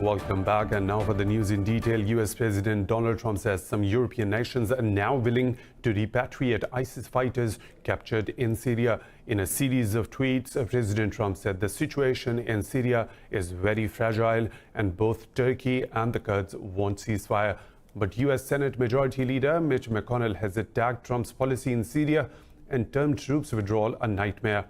Welcome back. And now for the news in detail. US President Donald Trump says some European nations are now willing to repatriate ISIS fighters captured in Syria. In a series of tweets, President Trump said the situation in Syria is very fragile and both Turkey and the Kurds want ceasefire. But US Senate Majority Leader Mitch McConnell has attacked Trump's policy in Syria and termed troops withdrawal a nightmare.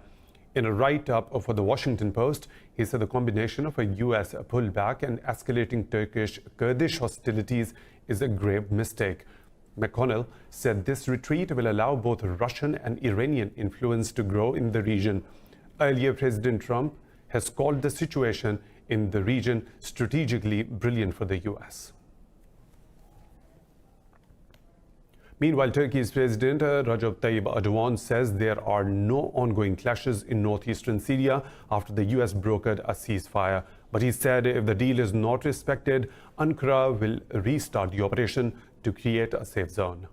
In a write-up for the Washington Post, he said the combination of a US pullback and escalating Turkish-Kurdish hostilities is a grave mistake. McConnell said this retreat will allow both Russian and Iranian influence to grow in the region. Earlier, President Trump has called the situation in the region strategically brilliant for the US. Meanwhile, Turkey's President Recep Tayyip Erdogan says there are no ongoing clashes in northeastern Syria after the US brokered a ceasefire. But he said if the deal is not respected, Ankara will restart the operation to create a safe zone.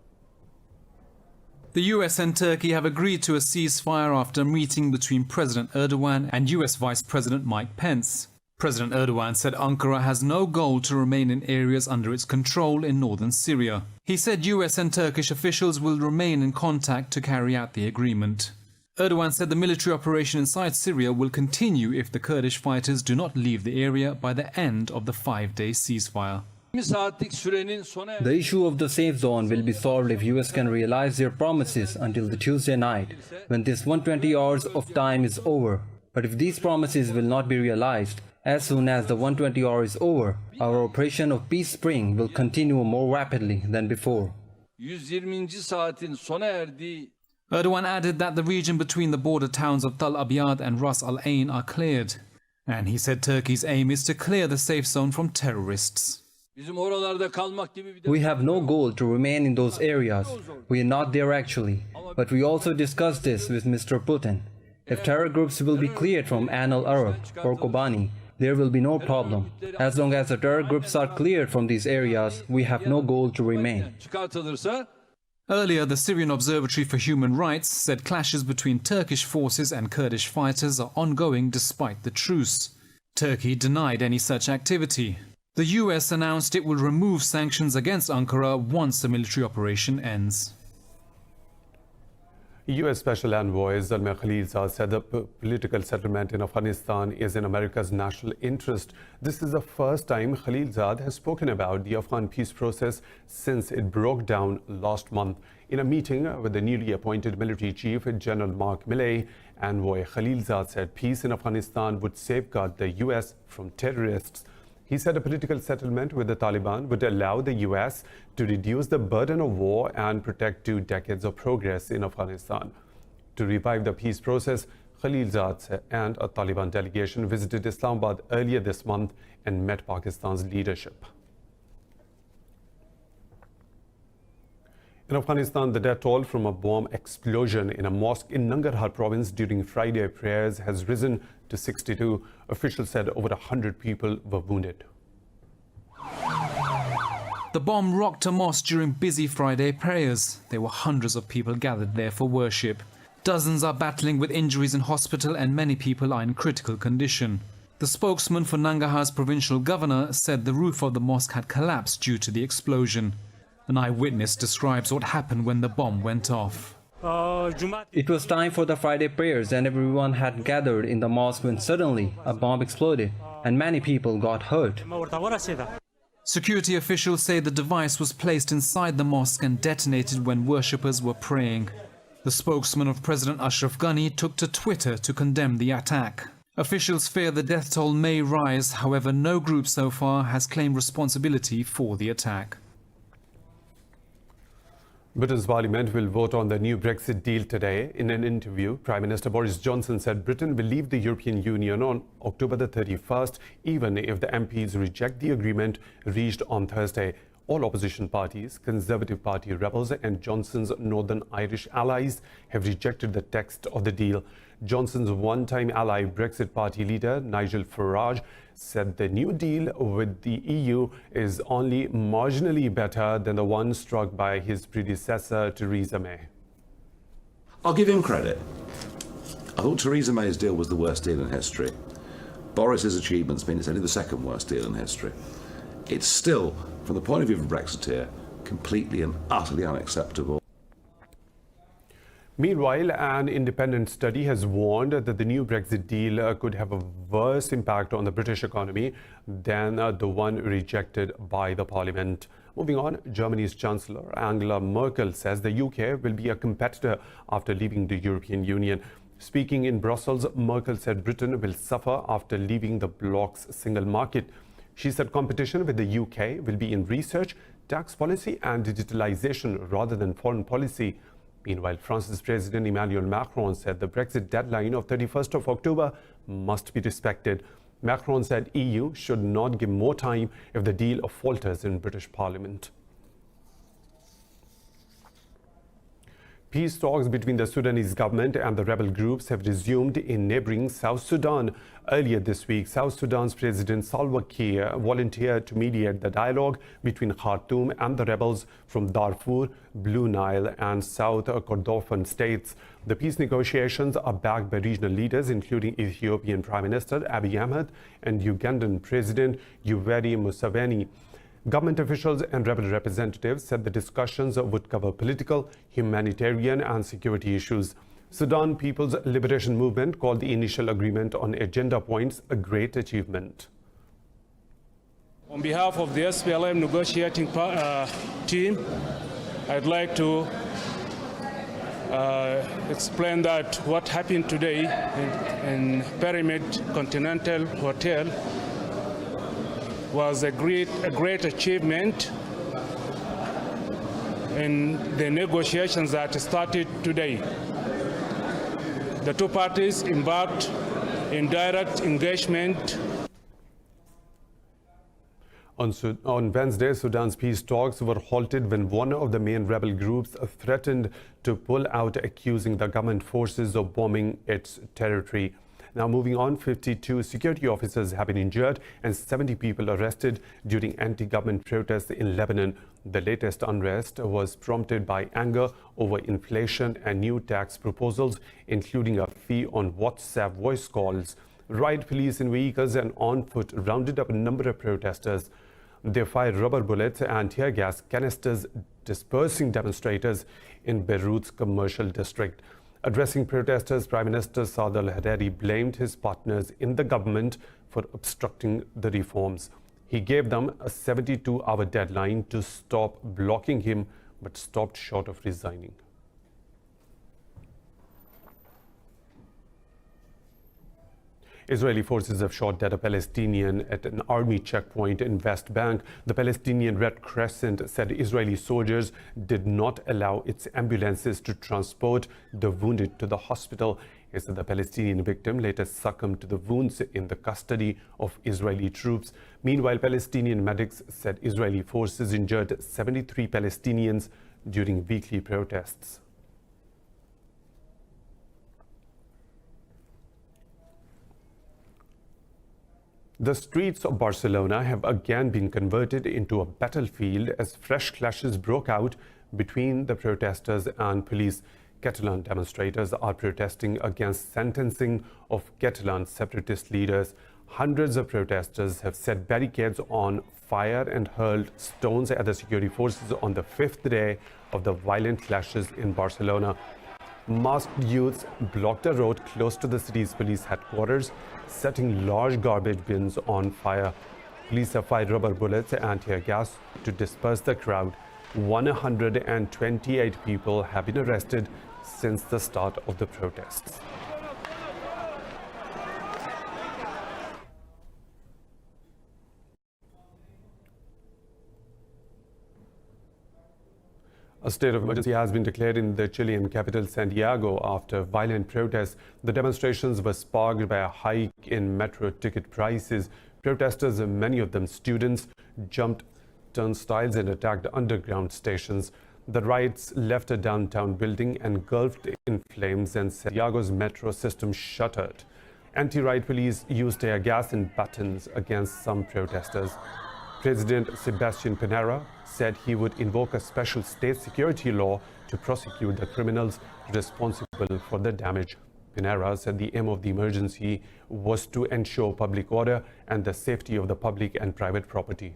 The US and Turkey have agreed to a ceasefire after a meeting between President Erdogan and US Vice President Mike Pence. President Erdogan said Ankara has no goal to remain in areas under its control in northern Syria. He said US and Turkish officials will remain in contact to carry out the agreement. Erdogan said the military operation inside Syria will continue if the Kurdish fighters do not leave the area by the end of the 5-day ceasefire. The issue of the safe zone will be solved if US can realize their promises until the Tuesday night, when this 120 hours of time is over. But if these promises will not be realized, as soon as the 120 hours is over, our operation of Peace Spring will continue more rapidly than before. Erdogan added that the region between the border towns of Tal Abyad and Ras Al Ain are cleared. And he said Turkey's aim is to clear the safe zone from terrorists. We have no goal to remain in those areas. We are not there actually. But we also discussed this with Mr. Putin. If terror groups will be cleared from Ain al-Arab or Kobani, there will be no problem. As long as the terror groups are cleared from these areas, we have no goal to remain. Earlier, the Syrian Observatory for Human Rights said clashes between Turkish forces and Kurdish fighters are ongoing despite the truce. Turkey denied any such activity. The US announced it will remove sanctions against Ankara once the military operation ends. US Special Envoy Zalmay Khalilzad said the political settlement in Afghanistan is in America's national interest. This is the first time Khalilzad has spoken about the Afghan peace process since it broke down last month. In a meeting with the newly appointed military chief, General Mark Milley, Envoy Khalilzad said peace in Afghanistan would safeguard the US from terrorists. He said a political settlement with the Taliban would allow the US to reduce the burden of war and protect 2 decades of progress in Afghanistan. To revive the peace process, Khalilzad and a Taliban delegation visited Islamabad earlier this month and met Pakistan's leadership. In Afghanistan, the death toll from a bomb explosion in a mosque in Nangarhar province during Friday prayers has risen to 62. Officials said over 100 people were wounded. The bomb rocked a mosque during busy Friday prayers. There were hundreds of people gathered there for worship. Dozens are battling with injuries in hospital and many people are in critical condition. The spokesman for Nangarhar's provincial governor said the roof of the mosque had collapsed due to the explosion. An eyewitness describes what happened when the bomb went off. It was time for the Friday prayers and everyone had gathered in the mosque when suddenly a bomb exploded and many people got hurt. Security officials say the device was placed inside the mosque and detonated when worshippers were praying. The spokesman of President Ashraf Ghani took to Twitter to condemn the attack. Officials fear the death toll may rise, however no group so far has claimed responsibility for the attack. Britain's parliament will vote on the new Brexit deal today. In an interview, Prime Minister Boris Johnson said Britain will leave the European Union on October the 31st, even if the MPs reject the agreement reached on Thursday. All opposition parties, Conservative Party rebels and Johnson's Northern Irish allies have rejected the text of the deal. Johnson's one-time ally, Brexit Party leader Nigel Farage, said the new deal with the EU is only marginally better than the one struck by his predecessor, Theresa May. I'll give him credit. I thought Theresa May's deal was the worst deal in history. Boris's achievements mean it's only the second worst deal in history. It's still, from the point of view of a Brexiteer, completely and utterly unacceptable. Meanwhile, an independent study has warned that the new Brexit deal could have a worse impact on the British economy than the one rejected by the Parliament. Moving on, Germany's Chancellor Angela Merkel says the UK will be a competitor after leaving the European Union. Speaking in Brussels, Merkel said Britain will suffer after leaving the bloc's single market. She said competition with the UK will be in research, tax policy and digitalization rather than foreign policy. Meanwhile, France's President Emmanuel Macron said the Brexit deadline of 31st of October must be respected. Macron said EU should not give more time if the deal falters in British Parliament. Peace talks between the Sudanese government and the rebel groups have resumed in neighboring South Sudan. Earlier this week, South Sudan's President Salva Kiir volunteered to mediate the dialogue between Khartoum and the rebels from Darfur, Blue Nile and South Kordofan states. The peace negotiations are backed by regional leaders, including Ethiopian Prime Minister Abiy Ahmed and Ugandan President Yoweri Museveni. Government officials and rebel representatives said the discussions would cover political, humanitarian and security issues. Sudan People's Liberation Movement called the initial agreement on agenda points a great achievement. On behalf of the SPLM negotiating team, I'd like to explain that what happened today in Pyramid Continental Hotel was a great achievement in the negotiations that started today. The two parties embarked in direct engagement. On Wednesday, Sudan's peace talks were halted when one of the main rebel groups threatened to pull out, accusing the government forces of bombing its territory. Now moving on, 52 security officers have been injured and 70 people arrested during anti-government protests in Lebanon. The latest unrest was prompted by anger over inflation and new tax proposals, including a fee on WhatsApp voice calls. Riot police in vehicles and on foot rounded up a number of protesters. They fired rubber bullets and tear gas canisters, dispersing demonstrators in Beirut's commercial district. Addressing protesters, Prime Minister Saad al-Hariri blamed his partners in the government for obstructing the reforms. He gave them a 72-hour deadline to stop blocking him, but stopped short of resigning. Israeli forces have shot dead a Palestinian at an army checkpoint in West Bank. The Palestinian Red Crescent said Israeli soldiers did not allow its ambulances to transport the wounded to the hospital. It said the Palestinian victim later succumbed to the wounds in the custody of Israeli troops. Meanwhile, Palestinian medics said Israeli forces injured 73 Palestinians during weekly protests. The streets of Barcelona have again been converted into a battlefield as fresh clashes broke out between the protesters and police. Catalan demonstrators are protesting against sentencing of Catalan separatist leaders. Hundreds of protesters have set barricades on fire and hurled stones at the security forces on the fifth day of the violent clashes in Barcelona. Masked youths blocked a road close to the city's police headquarters, setting large garbage bins on fire. Police have fired rubber bullets and tear gas to disperse the crowd. 128 people have been arrested since the start of the protests. A state of emergency has been declared in the Chilean capital, Santiago, after violent protests. The demonstrations were sparked by a hike in metro ticket prices. Protesters, many of them students, jumped turnstiles and attacked underground stations. The riots left a downtown building engulfed in flames and Santiago's metro system shuttered. Anti-riot police used tear gas and batons against some protesters. President Sebastián Pinera said he would invoke a special state security law to prosecute the criminals responsible for the damage. Pinera said the aim of the emergency was to ensure public order and the safety of the public and private property.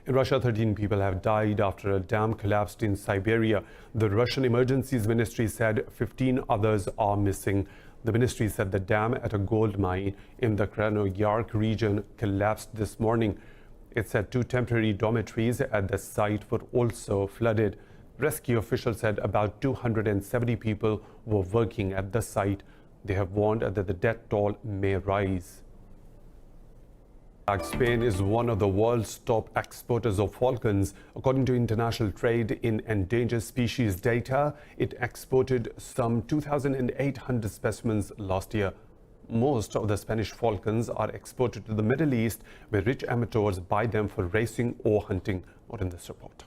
In Russia, 13 people have died after a dam collapsed in Siberia. The Russian Emergencies Ministry said 15 others are missing. The ministry said the dam at a gold mine in the Krasnoyarsk region collapsed this morning. It said 2 temporary dormitories at the site were also flooded. Rescue officials said about 270 people were working at the site. They have warned that the death toll may rise. Spain is one of the world's top exporters of falcons. According to international trade in endangered species data, it exported some 2,800 specimens last year. Most of the Spanish falcons are exported to the Middle East, where rich amateurs buy them for racing or hunting. More in this report.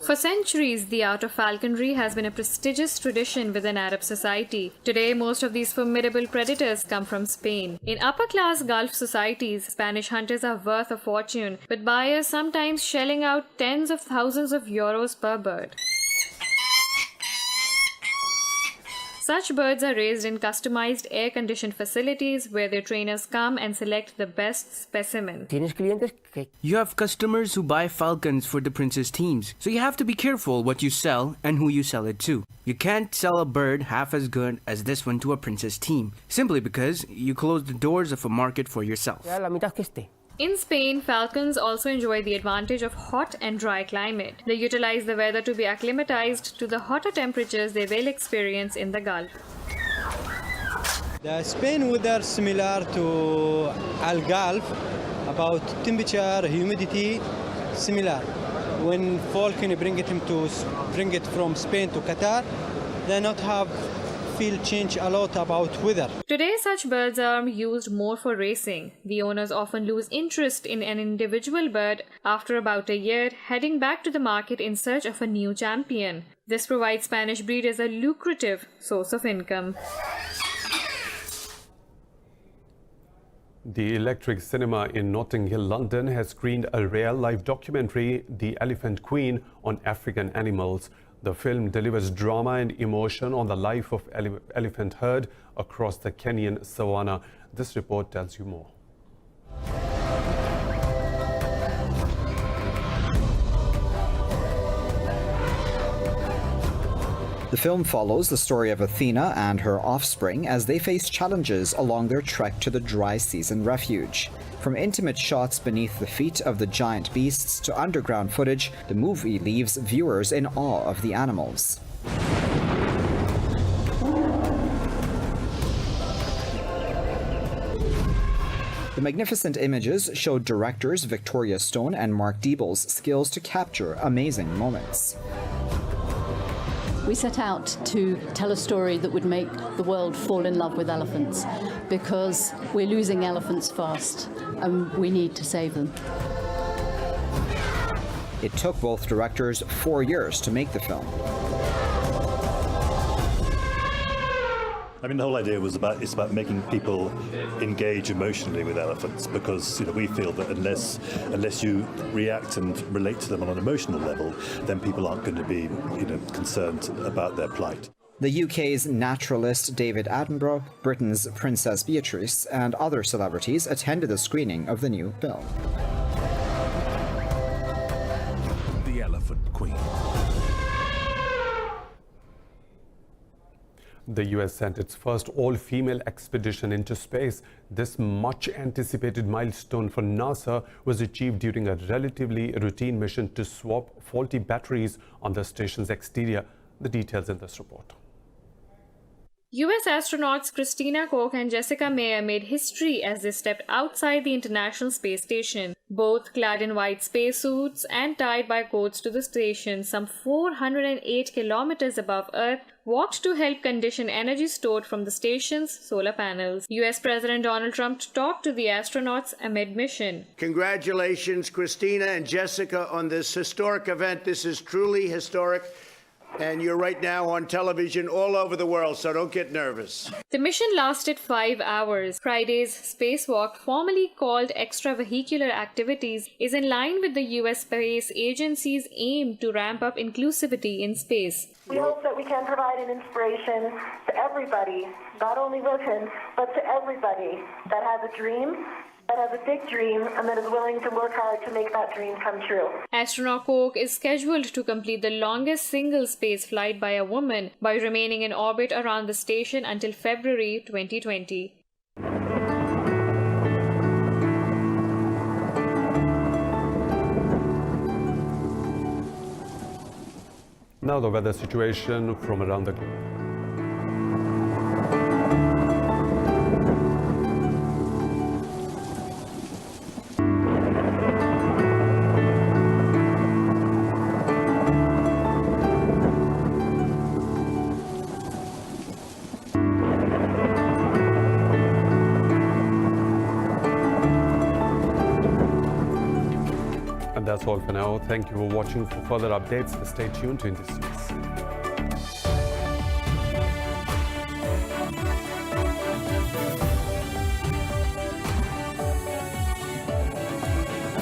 For centuries, the art of falconry has been a prestigious tradition within Arab society. Today, most of these formidable predators come from Spain. In upper-class Gulf societies, Spanish hunters are worth a fortune, with buyers sometimes shelling out tens of thousands of euros per bird. Such birds are raised in customized air-conditioned facilities where their trainers come and select the best specimen. You have customers who buy falcons for the prince's teams, so you have to be careful what you sell and who you sell it to. You can't sell a bird half as good as this one to a prince's team, simply because you close the doors of a market for yourself. In Spain, falcons also enjoy the advantage of hot and dry climate. They utilize the weather to be acclimatized to the hotter temperatures they will experience in the Gulf. The Spain weather similar to Al Gulf, about temperature, humidity, similar. When falcon bring it from Spain to Qatar, they not have feel change a lot about weather. Today, such birds are used more for racing. The owners often lose interest in an individual bird after about a year, heading back to the market in search of a new champion. This provides Spanish breeders a lucrative source of income. The Electric Cinema in Notting Hill, London has screened a rare live documentary, The Elephant Queen, on African animals. The film delivers drama and emotion on the life of elephant herd across the Kenyan savanna. This report tells you more. The film follows the story of Athena and her offspring as they face challenges along their trek to the dry season refuge. From intimate shots beneath the feet of the giant beasts to underground footage, the movie leaves viewers in awe of the animals. The magnificent images showed directors Victoria Stone and Mark Deeble's skills to capture amazing moments. We set out to tell a story that would make the world fall in love with elephants, because we're losing elephants fast and we need to save them. It took both directors 4 years to make the film. I mean, the whole idea was it's about making people engage emotionally with elephants, because we feel that unless you react and relate to them on an emotional level, then people aren't going to be concerned about their plight. The UK's naturalist David Attenborough, Britain's Princess Beatrice, and other celebrities attended the screening of the new film. The Elephant Queen. The US sent its first all-female expedition into space. This much-anticipated milestone for NASA was achieved during a relatively routine mission to swap faulty batteries on the station's exterior. The details in this report. US astronauts Christina Koch and Jessica Meir made history as they stepped outside the International Space Station. Both clad in white spacesuits and tied by cords to the station some 408 kilometers above Earth, walked to help condition energy stored from the station's solar panels. US President Donald Trump talked to the astronauts amid mission. Congratulations, Christina and Jessica, on this historic event. This is truly historic. And you're right now on television all over the world, so don't get nervous. The mission lasted 5 hours. Friday's spacewalk, formally called extravehicular activities, is in line with the US Space Agency's aim to ramp up inclusivity in space. We hope that we can provide an inspiration to everybody, not only women, but to everybody that has a dream, that has a big dream, and that is willing to work hard to make that dream come true. Astronaut Cook is scheduled to complete the longest single space flight by a woman by remaining in orbit around the station until February 2020. Now the weather situation from around the globe. And that's all for now. Thank you for watching. For further updates, stay tuned to Indus News.